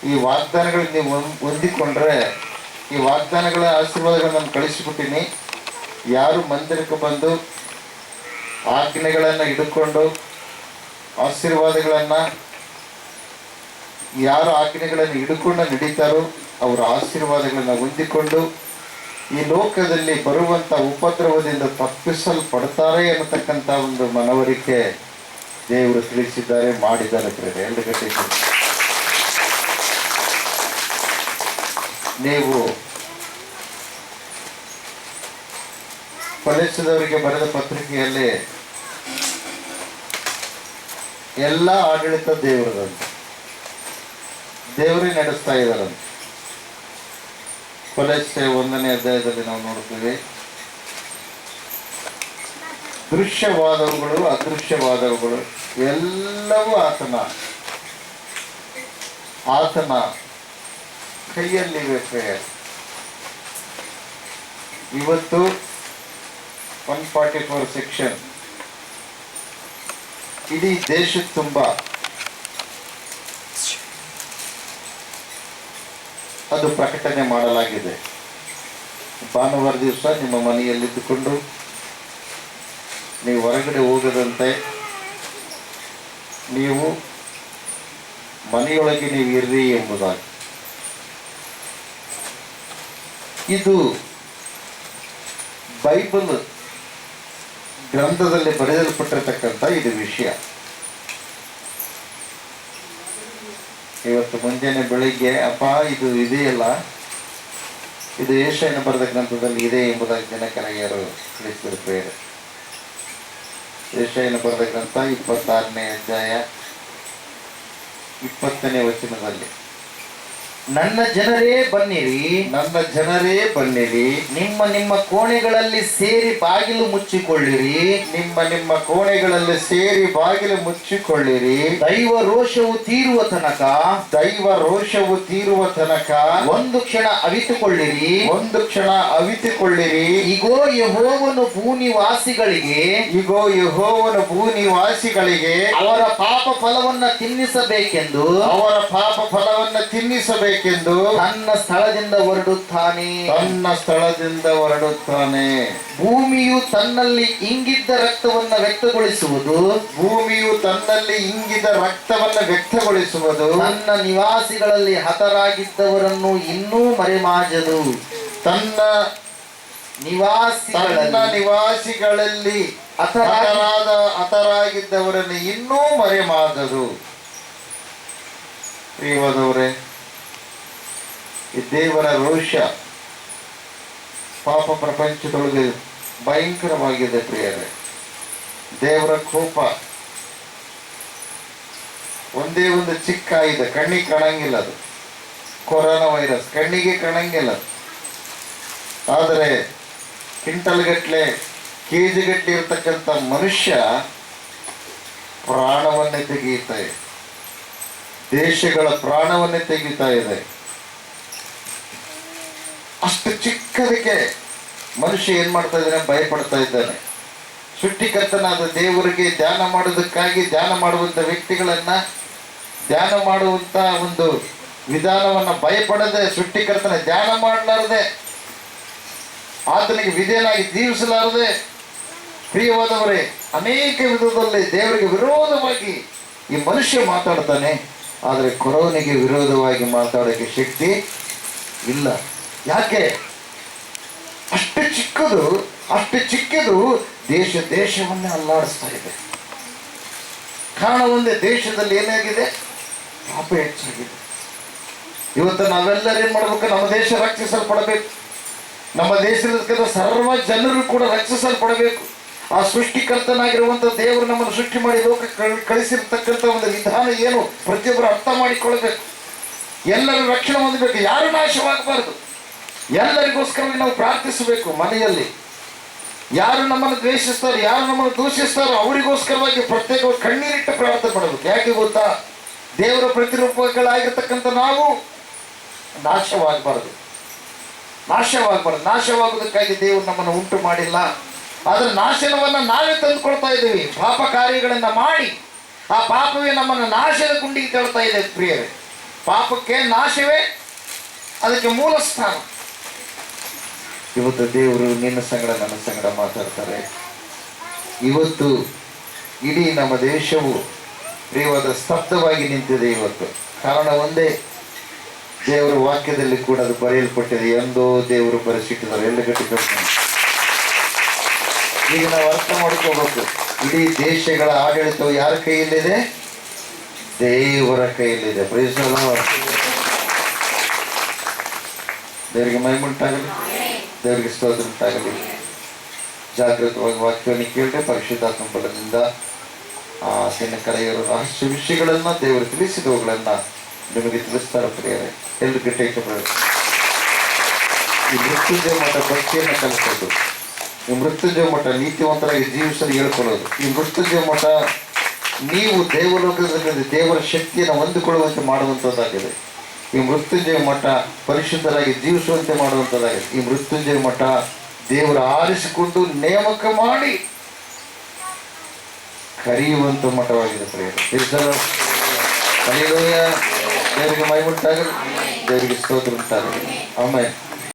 ಈ ವಾಗ್ದಾನಗಳಿಗೆ ನೀವು ಹೊಂದಿಕೊಂಡ್ರೆ, ಈ ವಾಗ್ದಾನಗಳ ಆಶೀರ್ವಾದಗಳನ್ನು ನಾನು ಕಳಿಸಿಬಿಟ್ಟಿನಿ. ಯಾರು ಮಂದಿರಕ್ಕೆ ಬಂದು ಆಜ್ಞೆಗಳನ್ನು ಹಿಡ್ಕೊಂಡು ಆಶೀರ್ವಾದಗಳನ್ನು, ಯಾರು ಆಜ್ಞೆಗಳನ್ನು ಹಿಡ್ಕೊಂಡು ನಡೀತಾರೋ ಅವರ ಆಶೀರ್ವಾದಗಳನ್ನು ಹೊಂದಿಕೊಂಡು ಈ ಲೋಕದಲ್ಲಿ ಬರುವಂಥ ಉಪದ್ರವದಿಂದ ತಪ್ಪಿಸಲ್ಪಡ್ತಾರೆ ಅನ್ನತಕ್ಕಂಥ ಒಂದು ಮನವರಿಕೆ ದೇವರು ತಿಳಿಸಿದ್ದಾರೆ, ಮಾಡಿದ್ದಾರೆ. ಎರಡು ಗಂಟೆ ನೀವು ಫಲಿಸಿದವರಿಗೆ ಬರೆದ ಪತ್ರಿಕೆಯಲ್ಲಿ ಎಲ್ಲ ಆಡಳಿತ ದೇವರದಂತೆ, ದೇವರೇ ನಡೆಸ್ತಾ ಇದ್ದಾರಂತೆ. ಕೊಲೊಸ್ಸೆ 1ನೇ ಅಧ್ಯಾಯದಲ್ಲಿ ನಾವು ನೋಡ್ತೀವಿ, ದೃಶ್ಯವಾದವುಗಳು ಅದೃಶ್ಯವಾದವುಗಳು ಎಲ್ಲವೂ ಆತನ ಕೈಯಲ್ಲಿವೆ. ಪ್ರೇಯರ್ ಇವತ್ತು 144 ಸೆಕ್ಷನ್ ಇಡೀ ದೇಶದ ತುಂಬ ಅದು ಪ್ರಕಟಣೆ ಮಾಡಲಾಗಿದೆ. ಭಾನುವಾರ ದಿವಸ ನಿಮ್ಮ ಮನೆಯಲ್ಲಿದ್ದುಕೊಂಡು ನೀವು ಹೊರಗಡೆ ಹೋಗದಂತೆ, ನೀವು ಮನೆಯೊಳಗೆ ನೀವು ಇರ್ರಿ ಎಂಬುದಾಗಿ. ಇದು ಬೈಬಲ್ ಗ್ರಂಥದಲ್ಲಿ ಬರೆಯಲ್ಪಟ್ಟಿರತಕ್ಕಂಥ ಇದು ವಿಷಯ. ಇವತ್ತು ಮುಂಜಾನೆ ಬೆಳಿಗ್ಗೆ ಅಪ್ಪ ಇದು ಇದೆಯಲ್ಲ, ಇದು ಯೆಶಾಯನ ಬರೆದ ಗ್ರಂಥದಲ್ಲಿ ಇದೆ ಎಂಬುದಾಗಿ ಜನಕರಾಗಿಯರು ತಿಳಿಸಿರುತ್ತಾರೆ. ಯೆಶಾಯನ ಬರೆದ ಗ್ರಂಥ 26ನೇ ಅಧ್ಯಾಯ 20ನೇ ವಚನದಲ್ಲಿ, ನನ್ನ ಜನರೇ ಬನ್ನಿರಿ, ನನ್ನ ಜನರೇ ಬನ್ನಿರಿ, ನಿಮ್ಮ ನಿಮ್ಮ ಕೋಣೆಗಳಲ್ಲಿ ಸೇರಿ ಬಾಗಿಲು ಮುಚ್ಚಿಕೊಳ್ಳಿರಿ, ನಿಮ್ಮ ನಿಮ್ಮ ಕೋಣೆಗಳಲ್ಲಿ ಸೇರಿ ಬಾಗಿಲು ಮುಚ್ಚಿಕೊಳ್ಳಿರಿ. ದೈವ ರೋಷವು ತೀರುವ ತನಕ, ದೈವ ರೋಷವು ತೀರುವ ತನಕ ಒಂದು ಕ್ಷಣ ಅವಿತುಕೊಳ್ಳಿರಿ, ಒಂದು ಕ್ಷಣ ಅವಿತುಕೊಳ್ಳಿರಿ. ಇಗೋ ಯೆಹೋವನು ಭೂನಿವಾಸಿಗಳಿಗೆ, ಇಗೋ ಯೆಹೋವನು ಭೂನಿವಾಸಿಗಳಿಗೆ ಅವರ ಪಾಪ ಫಲವನ್ನ ತಿನ್ನಿಸಬೇಕೆಂದು, ಅವರ ಪಾಪ ಫಲವನ್ನು ತಿನ್ನಿಸಬೇಕೆಂದು ತನ್ನ ಸ್ಥಳದಿಂದ ಹೊರಡುತ್ತಾನೆ, ತನ್ನ ಸ್ಥಳದಿಂದ ಹೊರಡುತ್ತಾನೆ. ಭೂಮಿಯು ತನ್ನಲ್ಲಿ ಇಂಗಿದ್ದ ರಕ್ತವನ್ನ ವ್ಯಕ್ತಗೊಳಿಸುವುದು, ಭೂಮಿಯು ತನ್ನಲ್ಲಿ ಇಂಗಿದ ರಕ್ತವನ್ನು ವ್ಯಕ್ತಗೊಳಿಸುವುದು, ತನ್ನ ನಿವಾಸಿಗಳಲ್ಲಿ ಹತರಾಗಿದ್ದವರನ್ನು ಇನ್ನೂ ಮರೆಮಾಚದು. ತನ್ನ ನಿವಾಸಿಗಳಲ್ಲಿ ಹತರಾಗಿದ್ದವರನ್ನು ಇನ್ನೂ ಮರೆಮಾದದು. ಪ್ರಿಯವಾದವರೇ, ಈ ದೇವರ ರೋಷ ಪಾಪ ಪ್ರಪಂಚದೊಳಗೆ ಭಯಂಕರವಾಗಿದೆ. ಪ್ರಿಯರೇ, ದೇವರ ಕೋಪ ಒಂದೇ ಒಂದು ಚಿಕ್ಕ ಇದೆ, ಕಣ್ಣಿಗೆ ಕಾಣಂಗಿಲ್ಲ. ಅದು ಕೊರೋನಾ ವೈರಸ್ ಕಣ್ಣಿಗೆ ಕಾಣಂಗಿಲ್ಲ. ಆದರೆ ಕ್ವಿಂಟಲ್ಗಟ್ಟಲೆ ಕೆಜಿಗಟ್ಟಲೆ ಇರ್ತಕ್ಕಂಥ ಮನುಷ್ಯ ಪ್ರಾಣವನ್ನೇ ತೆಗೆಯುತ್ತಾ ಇದೆ, ದೇಶಗಳ ಪ್ರಾಣವನ್ನೇ ತೆಗಿತಾ ಇದೆ. ಅಷ್ಟು ಚಿಕ್ಕದಕ್ಕೆ ಮನುಷ್ಯ ಏನ್ ಮಾಡ್ತಾ ಇದ್ದಾನೆ? ಭಯಪಡ್ತಾ ಇದ್ದಾನೆ. ಸೃಷ್ಟಿಕರ್ತನಾದ ದೇವರಿಗೆ ಧ್ಯಾನ ಮಾಡೋದಕ್ಕಾಗಿ ಧ್ಯಾನ ಮಾಡುವಂಥ ವ್ಯಕ್ತಿಗಳನ್ನ, ಧ್ಯಾನ ಮಾಡುವಂಥ ಒಂದು ವಿಧಾನವನ್ನ ಭಯಪಡದೆ, ಸೃಷ್ಟಿಕರ್ತನ ಧ್ಯಾನ ಮಾಡಲಾರದೆ, ಆತನಿಗೆ ವಿಧೇಯನಾಗಿ ಜೀವಿಸಲಾರದೆ, ಪ್ರಿಯವಾದವರೇ, ಅನೇಕ ವಿಧದಲ್ಲಿ ದೇವರಿಗೆ ವಿರೋಧವಾಗಿ ಈ ಮನುಷ್ಯ ಮಾತಾಡ್ತಾನೆ. ಆದರೆ ಕೊರೋನೆಗೆ ವಿರೋಧವಾಗಿ ಮಾತಾಡೋಕ್ಕೆ ಶಕ್ತಿ ಇಲ್ಲ. ಯಾಕೆ? ಅಷ್ಟು ಚಿಕ್ಕದು ದೇಶವನ್ನೇ ಅಲ್ಲಾಡಿಸ್ತಾ ಇದೆ. ಕಾರಣ ಒಂದೇ, ದೇಶದಲ್ಲಿ ಏನಾಗಿದೆ? ಪಾಪ ಹೆಚ್ಚಾಗಿದೆ. ಇವತ್ತು ನಾವೆಲ್ಲರೂ ಏನ್ ಮಾಡ್ಬೇಕು? ನಮ್ಮ ದೇಶ ರಕ್ಷಿಸಲ್ಪಡಬೇಕು. ನಮ್ಮ ದೇಶದ ಸರ್ವ ಜನರು ಕೂಡ ರಕ್ಷಿಸಲ್ಪಡಬೇಕು. ಆ ಸೃಷ್ಟಿಕರ್ತನಾಗಿರುವಂಥ ದೇವರು ನಮ್ಮನ್ನು ಸೃಷ್ಟಿ ಮಾಡಿ ಲೋಕಕ್ಕೆ ಕಳಿಸಿರ್ತಕ್ಕಂಥ ಒಂದು ವಿಧಾನ ಏನು ಪ್ರತಿಯೊಬ್ಬರು ಅರ್ಥ ಮಾಡಿಕೊಳ್ಳಬೇಕು. ಎಲ್ಲರೂ ರಕ್ಷಣೆ ಹೊಂದಬೇಕು, ಯಾರು ನಾಶವಾಗಬಾರದು. ಎಲ್ಲರಿಗೋಸ್ಕರವಾಗಿ ನಾವು ಪ್ರಾರ್ಥಿಸಬೇಕು. ಮನೆಯಲ್ಲಿ ಯಾರು ನಮ್ಮನ್ನು ದ್ವೇಷಿಸ್ತಾರೋ, ಯಾರು ನಮ್ಮನ್ನು ದೂಷಿಸ್ತಾರೋ ಅವರಿಗೋಸ್ಕರವಾಗಿ ಪ್ರತ್ಯೇಕವಾಗಿ ಕಣ್ಣೀರಿಟ್ಟು ಪ್ರಾರ್ಥನೆ ಮಾಡಬೇಕು. ಯಾಕೆ ಗೊತ್ತಾ? ದೇವರ ಪ್ರತಿರೂಪಗಳಾಗಿರ್ತಕ್ಕಂಥ ನಾವು ನಾಶವಾಗಬಾರದು. ನಾಶವಾಗುವುದಕ್ಕಾಗಿ ದೇವರು ನಮ್ಮನ್ನು ಉಂಟು ಮಾಡಿಲ್ಲ. ಅದರ ನಾಶನವನ್ನು ನಾವೇ ತಂದುಕೊಳ್ತಾ ಇದ್ದೀವಿ. ಪಾಪ ಕಾರ್ಯಗಳನ್ನು ಮಾಡಿ ಆ ಪಾಪವೇ ನಮ್ಮನ್ನು ನಾಶದ ಗುಂಡಿಗೆ ತಳ್ತಾ ಇದೆ. ಪ್ರಿಯರೇ, ಪಾಪಕ್ಕೆ ನಾಶವೇ ಅದಕ್ಕೆ ಮೂಲ ಸ್ಥಾನ. ಇವತ್ತು ದೇವರು ನಿನ್ನ ಸಂಗಡ ನನ್ನ ಸಂಗಡ ಮಾತಾಡ್ತಾರೆ. ಇವತ್ತು ಇಡೀ ನಮ್ಮ ದೇಶವು ಪ್ರಿಯವಾದ ಸ್ತಬ್ಧವಾಗಿ ನಿಂತಿದೆ. ಇವತ್ತು ಕಾರಣ ಒಂದೇ, ದೇವರ ವಾಕ್ಯದಲ್ಲಿ ಕೂಡ ಅದು ಬರೆಯಲ್ಪಟ್ಟಿದೆ. ಎಂದೋ ದೇವರು ಬರೆಸಿಟ್ಟಿದ್ದಾರೆ. ಎಲ್ಲ ಗಟ್ಟಿಕೊಂಡು ಈಗ ನಾವು ಅರ್ಥ ಮಾಡ್ಕೋಬೇಕು, ಇಡೀ ದೇಶಗಳ ಆಡಳಿತವು ಯಾರ ಕೈಯಲ್ಲಿದೆ? ದೇವರ ಕೈಯಲ್ಲಿದೆ. Praise the Lord. ದೇವರಿಗೆ ಮಹಿಮೆ ಉಂಟಾಗಲಿ, ದೇವರಿಗೆ ಸ್ತೋತ್ರ ಉಂಟಾಗಲಿ. ಜಾಗೃತವಾಗಿ ವಾಕ್ಯವನ್ನು ಕೇಳಿದ್ರೆ ಪರಿಶುದ್ಧಾತ್ಮ ಬಲದಿಂದ ನಿನ್ನ ಕರೆಯರು ರಹಸ್ಯ ವಿಷಯಗಳನ್ನು ದೇವರು ತಿಳಿಸಿದವುಗಳನ್ನು ನಿಮಗೆ ತಿಳಿಸ್ತಾರೆ. ಪ್ರಿಯರೇ, ಎಲ್ಲರೂ ಗಟ್ಟಿಯಾಗಿ ಈ ಮೃತ್ಯುಂಜಯ ಮಠ ಭಕ್ತಿಯನ್ನು ಕಲಿಸೋದು, ಈ ಮೃತ್ಯುಂಜಯ ಮಠ ನೀತಿವಂತರಾಗಿ ಜೀವಿಸಲು ಹೇಳ್ಕೊಳ್ಳೋದು, ಈ ಮೃತ್ಯುಂಜಯ ಮಠ ನೀವು ದೇವಲೋಕದಲ್ಲಿ ದೇವರ ಶಕ್ತಿಯನ್ನು ಹೊಂದಿಕೊಳ್ಳುವಂತೆ ಮಾಡುವಂಥದ್ದಾಗಿದೆ. ಈ ಮೃತ್ಯುಂಜಯ ಮಠ ಪರಿಶುದ್ಧರಾಗಿ ಜೀವಿಸುವಂತೆ ಮಾಡುವಂಥದ್ದಾಗಿದೆ. ಈ ಮೃತ್ಯುಂಜಯ ಮಠ ದೇವರು ಆರಿಸಿಕೊಂಡು ನೇಮಕ ಮಾಡಿ ಕರೆಯುವಂಥ ಮಠವಾಗಿದೆ. ಪ್ರಿಯರೇ, ದೇವರಿಗೆ ಮಹಿಮೆ ಉಂಟಾಗಲಿ, ದೇವರಿಗೆ ಸ್ತೋತ್ರ ಉಂಟಾಗಲಿ. ಆಮೇಲೆ